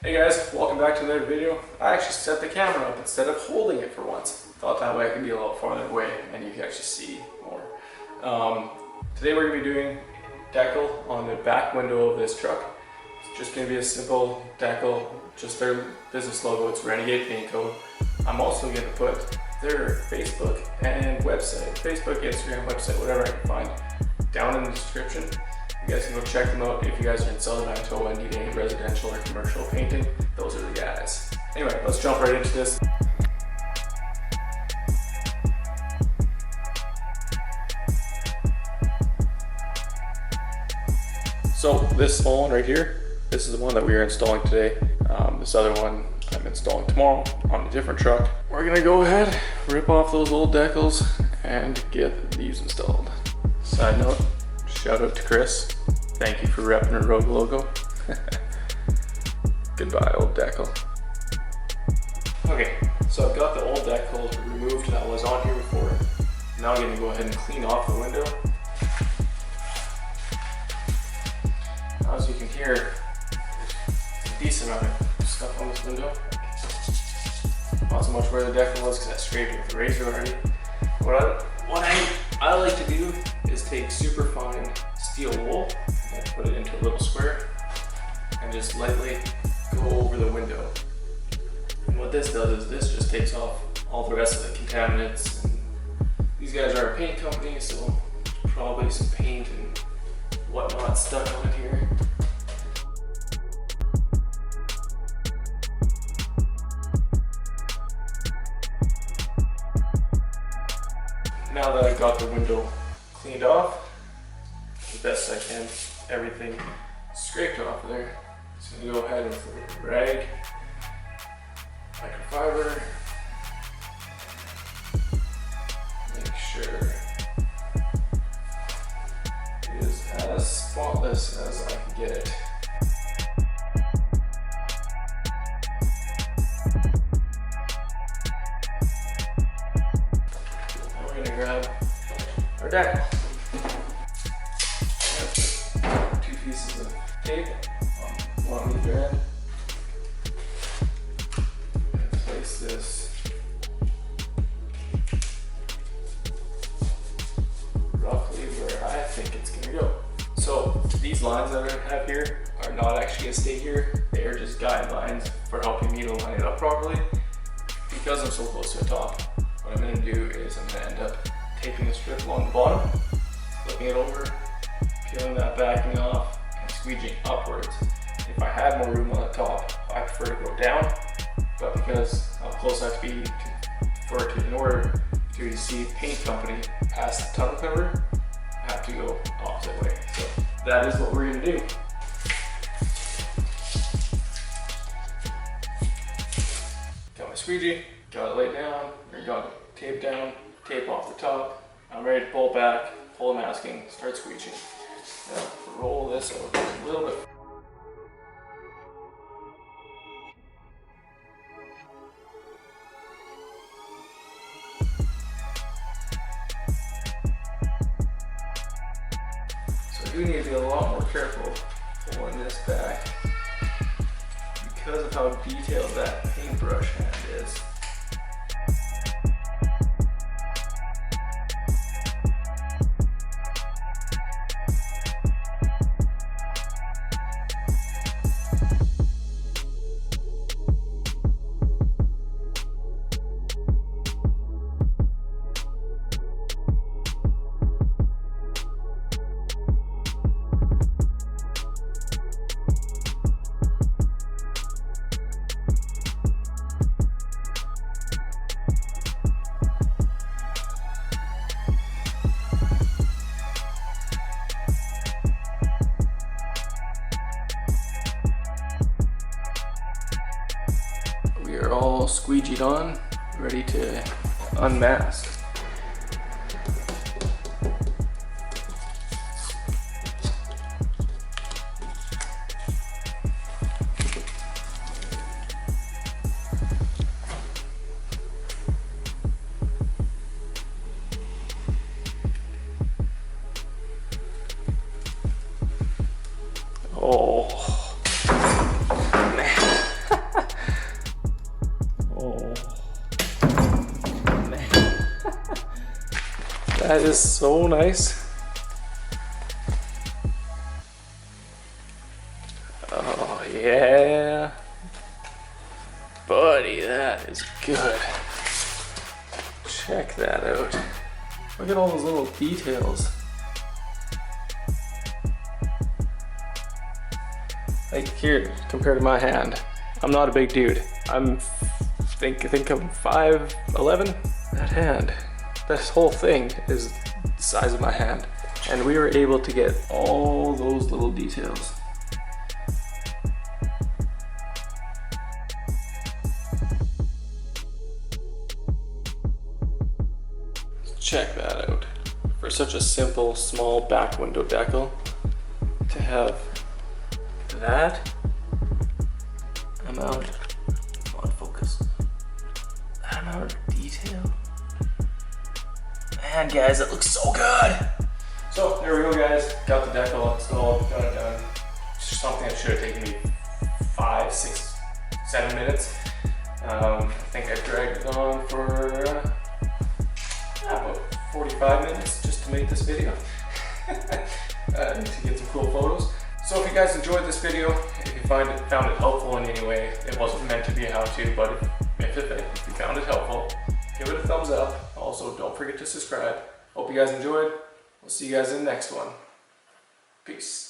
Hey guys, welcome back to another video. I actually set the camera up instead of holding it for once. Thought that way I could be a little farther away and you can actually see more. Today we're going to be doing decal on the back window of this truck. It's just going to be a simple decal, just their business logo. It's Renegade paint code. I'm also going to put their Facebook and website, Facebook, Instagram, website, whatever I can find, down in the description. You guys can go check them out if you guys are in Southern Manitoba and need any residential or commercial painting. Those are the guys. Anyway, let's jump right into this. So this one right here, this is the one that we are installing today. This other one I'm installing tomorrow on a different truck. We're gonna go ahead, rip off those old decals and get these installed. Side note, shout out to Chris. Thank you for repping her Rogue logo. Goodbye, old decal. Okay, so I've got the old decal removed that was on here before. Now I'm gonna go ahead and clean off the window. Now, as you can hear, there's a decent amount of stuff on this window. Not so much where the decal was because I scraped it with a razor already. What I like to do is take super fine steel wool and put it into a little square and just lightly go over the window. And what this does is this just takes off all the rest of the contaminants. And these guys are a paint company, so there's probably some paint and whatnot stuck on here. Now that I've got the window cleaned off, the best I can, everything scraped off of there. So I'm gonna go ahead and with a rag, microfiber, make sure it is as spotless as I can get it. Now we're gonna grab our decal. Two pieces of tape on one either end. And place this roughly where I think it's going to go. So these lines that I have here are not actually going to stay here. They are just guidelines for helping me to line it up properly. Because I'm so close to the top, what I'm going to do is I'm going to end up taping a strip along the bottom, flipping it over, peeling that backing off, and squeegeeing upwards. If I had more room on the top, I prefer to go down, but because how close I have to be in order to see paint company past the tunnel cover, I have to go opposite way. So that is what we're going to do. Got my squeegee, got it laid down, or got it taped down, tape off the top. I'm ready to pull back, pull the masking, start squeeging. Now roll this over a little bit. So I do need to be a lot more careful pulling this back because of how detailed that paintbrush hand is. We are all squeegeed on, ready to unmask. Oh, man. That is so nice. Oh yeah. Buddy, that is good. Check that out. Look at all those little details. Like here, compared to my hand, I'm not a big dude. I think I'm 5'11". That hand, this whole thing is the size of my hand. And we were able to get all those little details. Check that out. For such a simple, small back window decal, to have that amount on focus, that amount of detail. Man, guys, it looks so good. So there we go, guys. Got the decal installed, got it done. It's something that should have taken me 5, 6, 7 minutes. I think I dragged it on for about 45 minutes just to make this video. To get some cool photos. So if you guys enjoyed this video, if you found it helpful in any way, it wasn't meant to be a how-to, but if you found it helpful, give it a thumbs up. Also, don't forget to subscribe. Hope you guys enjoyed. We'll see you guys in the next one. Peace.